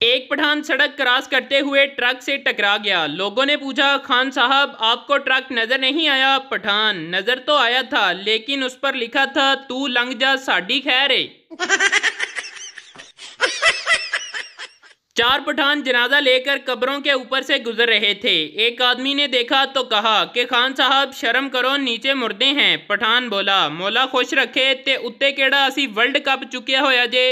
एक पठान सड़क क्रॉस करते हुए ट्रक से टकरा गया। लोगों ने पूछा, खान साहब आपको ट्रक नजर नहीं आया? पठान, नजर तो आया था लेकिन उस पर लिखा था तू लंघ जा साडी खैर है। चार पठान जनाजा लेकर कब्रों के ऊपर से गुजर रहे थे। एक आदमी ने देखा तो कहा कि खान साहब शर्म करो, नीचे मुर्दे हैं। पठान बोला, मौला खुश रखे ते उत्ते केड़ा असी वर्ल्ड कप चुकिया होया जे।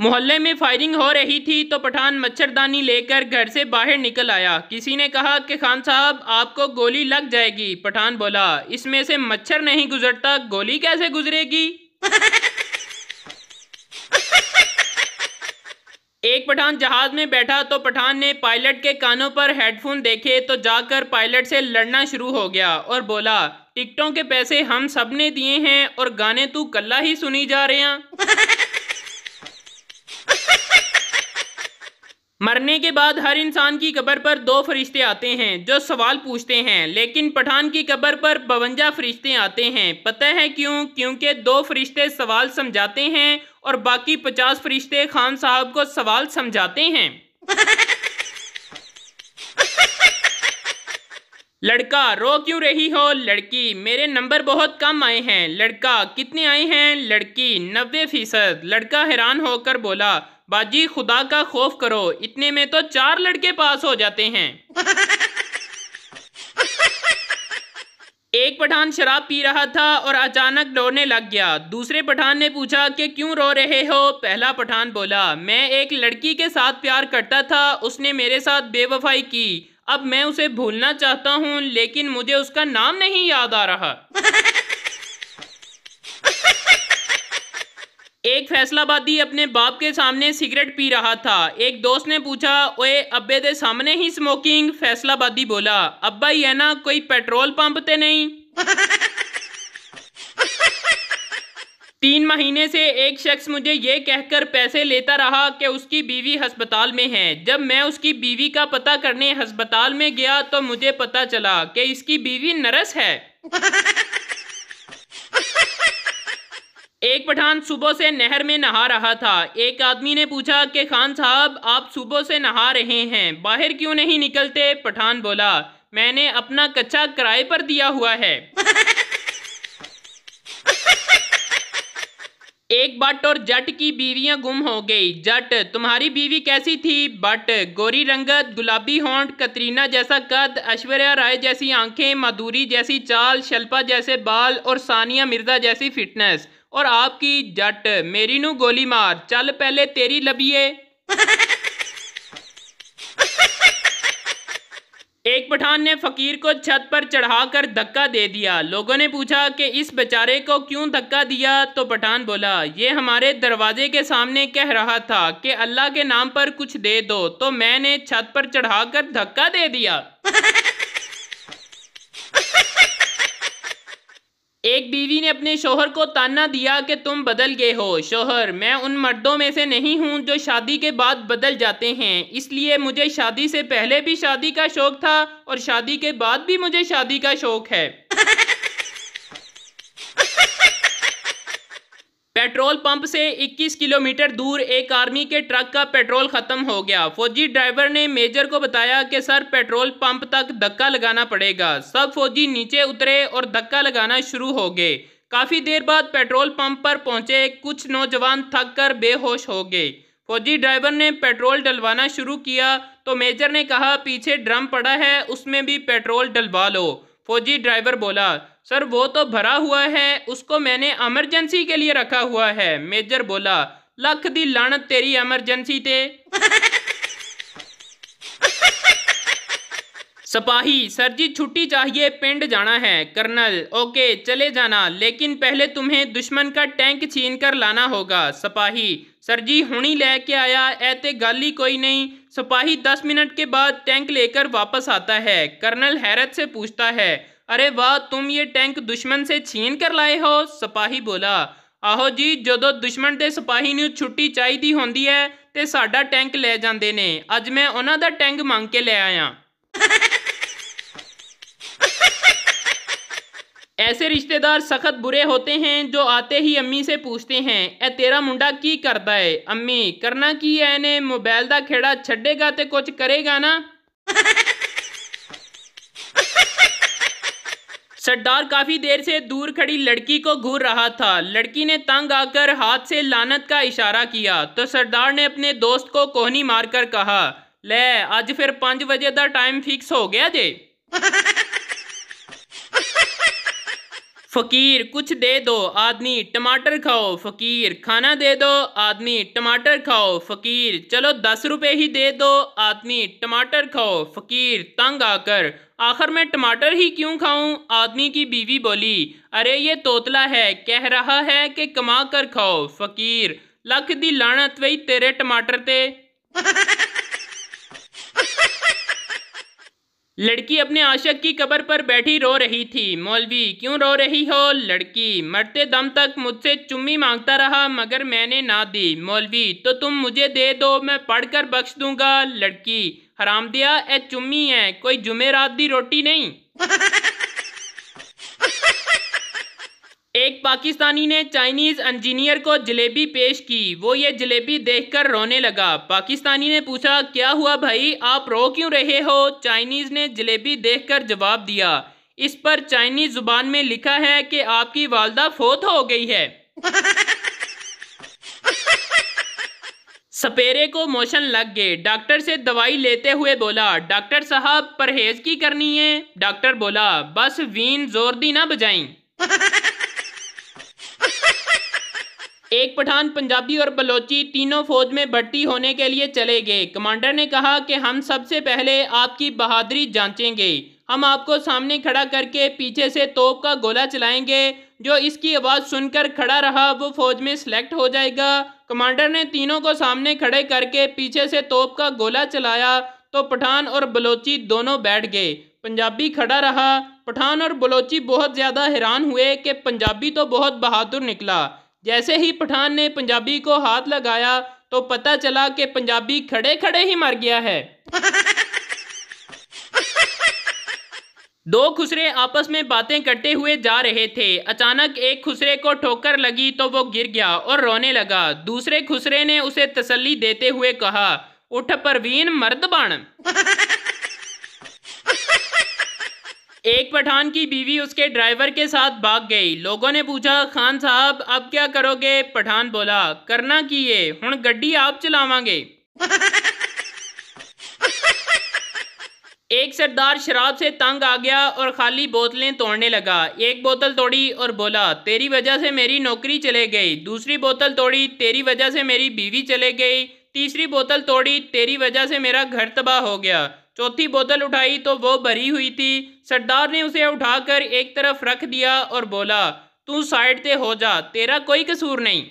मोहल्ले में फायरिंग हो रही थी तो पठान मच्छरदानी लेकर घर से बाहर निकल आया। किसी ने कहा कि खान साहब आपको गोली लग जाएगी। पठान बोला, इसमें से मच्छर नहीं गुजरता, गोली कैसे गुजरेगी? एक पठान जहाज में बैठा तो पठान ने पायलट के कानों पर हेडफोन देखे तो जाकर पायलट से लड़ना शुरू हो गया और बोला, टिकटों के पैसे हम सब ने दिए हैं और गाने तू कल्ला ही सुनी जा रहे हैं। मरने के बाद हर इंसान की कब्र पर दो फरिश्ते आते हैं जो सवाल पूछते हैं, लेकिन पठान की कब्र पर 52 फरिश्ते आते हैं। पता है क्यों? क्योंकि दो फरिश्ते सवाल समझाते हैं और बाकी 50 फरिश्ते खान साहब को सवाल समझाते हैं। लड़का, रो क्यों रही हो? लड़की, मेरे नंबर बहुत कम आए हैं। लड़का, कितने आए हैं? लड़की, 90%। लड़का हैरान होकर बोला, बाजी खुदा का खौफ करो, इतने में तो 4 लड़के पास हो जाते हैं। एक पठान शराब पी रहा था और अचानक रोने लग गया। दूसरे पठान ने पूछा कि क्यों रो रहे हो? पहला पठान बोला, मैं एक लड़की के साथ प्यार करता था, उसने मेरे साथ बेवफाई की। अब मैं उसे भूलना चाहता हूँ लेकिन मुझे उसका नाम नहीं याद आ रहा। एक फैसलाबादी अपने बाप के सामने सिगरेट पी रहा था। एक दोस्त ने पूछा, ओए अब्बे दे सामने ही स्मोकिंग? फैसलाबादी बोला, अब्बा ही है ना, कोई पेट्रोल पंप ते नहीं। 3 महीने से एक शख्स मुझे ये कहकर पैसे लेता रहा कि उसकी बीवी अस्पताल में है। जब मैं उसकी बीवी का पता करने अस्पताल में गया तो मुझे पता चला कि इसकी बीवी नर्स है। एक पठान सुबह से नहर में नहा रहा था। एक आदमी ने पूछा कि खान साहब आप सुबह से नहा रहे हैं, बाहर क्यों नहीं निकलते? पठान बोला, मैंने अपना कच्चा किराए पर दिया हुआ है। एक बट और जट की बीवियां गुम हो गई। जट, तुम्हारी बीवी कैसी थी? बट, गोरी रंगत, गुलाबी होंठ, कतरीना जैसा कद, ऐश्वर्या राय जैसी आंखें, माधुरी जैसी चाल, शिल्पा जैसे बाल और सानिया मिर्जा जैसी फिटनेस। और आपकी? जट, मेरी नू गोली मार, चल पहले तेरी लबिए। एक पठान ने फकीर को छत पर चढ़ाकर धक्का दे दिया। लोगों ने पूछा कि इस बेचारे को क्यों धक्का दिया? तो पठान बोला, ये हमारे दरवाजे के सामने कह रहा था कि अल्लाह के नाम पर कुछ दे दो, तो मैंने छत पर चढ़ाकर धक्का दे दिया। एक बीवी ने अपने शोहर को ताना दिया कि तुम बदल गए हो। शोहर, मैं उन मर्दों में से नहीं हूं जो शादी के बाद बदल जाते हैं, इसलिए मुझे शादी से पहले भी शादी का शौक था और शादी के बाद भी मुझे शादी का शौक है। पेट्रोल पंप से 21 किलोमीटर दूर एक आर्मी के ट्रक का पेट्रोल खत्म हो गया। फौजी ड्राइवर ने मेजर को बताया कि सर पेट्रोल पंप तक धक्का लगाना पड़ेगा। सब फौजी नीचे उतरे और धक्का लगाना शुरू हो गए। काफी देर बाद पेट्रोल पंप पर पहुंचे कुछ नौजवान थक कर बेहोश हो गए। फौजी ड्राइवर ने पेट्रोल डलवाना शुरू किया तो मेजर ने कहा, पीछे ड्रम पड़ा है, उसमें भी पेट्रोल डलवा लो। फौजी ड्राइवर बोला, सर वो तो भरा हुआ है, उसको मैंने इमरजेंसी के लिए रखा हुआ है। मेजर बोला, लख दी लानत तेरी इमरजेंसी ते। सिपाही, सर जी छुट्टी चाहिए, पिंड जाना है। कर्नल, ओके चले जाना, लेकिन पहले तुम्हें दुश्मन का टैंक छीन कर लाना होगा। सिपाही, सर जी हुणी लेके आया, ऐते गल ही कोई नहीं। सिपाही 10 मिनट के बाद टैंक लेकर वापस आता है। कर्नल हैरत से पूछता है, अरे वाह, तुम ये टैंक दुश्मन से छीन कर लाए हो? सिपाही बोला, आहो जी, जदों दुश्मन के सिपाही नूं छुट्टी चाहिदी होंदी है ते साडा टैंक ले जांदे ने। अज मैं उन्हां दा टैंक मंग के ले आया। ऐसे रिश्तेदार सख्त बुरे होते हैं जो आते ही अम्मी से पूछते हैं, ए तेरा मुंडा की करता है? अम्मी, करना की है ने मोबाइल दा खेड़ा छड़ेगा ते कुछ करेगा ना। सरदार काफी देर से दूर खड़ी लड़की को घूर रहा था। लड़की ने तंग आकर हाथ से लानत का इशारा किया तो सरदार ने अपने दोस्त को कोहनी मारकर कहा, ले आज फिर 5 बजे का टाइम फिक्स हो गया जे। फकीर, कुछ दे दो। आदमी, टमाटर खाओ। फकीर, खाना दे दो। आदमी, टमाटर खाओ। फकीर, चलो 10 रुपए ही दे दो। आदमी, टमाटर खाओ। फकीर तंग आकर, आखिर में टमाटर ही क्यों खाऊं? आदमी की बीवी बोली, अरे ये तोतला है, कह रहा है कि कमा कर खाओ। फकीर, लख दी लानत वही तेरे टमाटर ते। लड़की अपने आशिक की कब्र पर बैठी रो रही थी। मौलवी, क्यों रो रही हो? लड़की, मरते दम तक मुझसे चुम्मी मांगता रहा मगर मैंने ना दी। मौलवी, तो तुम मुझे दे दो, मैं पढ़कर बख्श दूंगा। लड़की, हरामदिया, ए चुम्मी है, कोई जुमेरात दी रोटी नहीं। एक पाकिस्तानी ने चाइनीज इंजीनियर को जलेबी पेश की। वो ये जलेबी देखकर रोने लगा। पाकिस्तानी ने पूछा, क्या हुआ भाई, आप रो क्यों रहे हो? चाइनीज ने जलेबी देखकर जवाब दिया, इस पर चाइनीज जुबान में लिखा है कि आपकी वालदा फोत हो गई है। सपेरे को मोशन लग गए। डॉक्टर से दवाई लेते हुए बोला, डॉक्टर साहब परहेज की करनी है। डॉक्टर बोला, बस वीन जोर दी ना बजाई। एक पठान, पंजाबी और बलोची तीनों फौज में भर्ती होने के लिए चले गए। कमांडर ने कहा कि हम सबसे पहले आपकी बहादुरी जांचेंगे। हम आपको सामने खड़ा करके पीछे से तोप का गोला चलाएंगे। जो इसकी आवाज़ सुनकर खड़ा रहा वो फौज में सिलेक्ट हो जाएगा। कमांडर ने तीनों को सामने खड़े करके पीछे से तोप का गोला चलाया तो पठान और बलोची दोनों बैठ गए। पंजाबी खड़ा रहा। पठान और बलोची बहुत ज़्यादा हैरान हुए कि पंजाबी तो बहुत बहादुर निकला। जैसे ही पठान ने पंजाबी को हाथ लगाया तो पता चला कि पंजाबी खड़े खड़े ही मर गया है। दो खुसरे आपस में बातें करते हुए जा रहे थे। अचानक एक खुसरे को ठोकर लगी तो वो गिर गया और रोने लगा। दूसरे खुसरे ने उसे तसल्ली देते हुए कहा, उठ परवीन, मर्द बन। एक पठान की बीवी उसके ड्राइवर के साथ भाग गई। लोगों ने पूछा, खान साहब अब क्या करोगे? पठान बोला, करना की है, हुण गड्डी आप चलावांगे। एक सरदार शराब से तंग आ गया और खाली बोतलें तोड़ने लगा। एक बोतल तोड़ी और बोला, तेरी वजह से मेरी नौकरी चले गई। दूसरी बोतल तोड़ी, तेरी वजह से मेरी बीवी चले गई। तीसरी बोतल तोड़ी, तेरी वजह से मेरा घर तबाह हो गया। चौथी बोतल उठाई तो वो भरी हुई थी। सरदार ने उसे उठाकर एक तरफ रख दिया और बोला, तू साइड पे हो जा, तेरा कोई कसूर नहीं।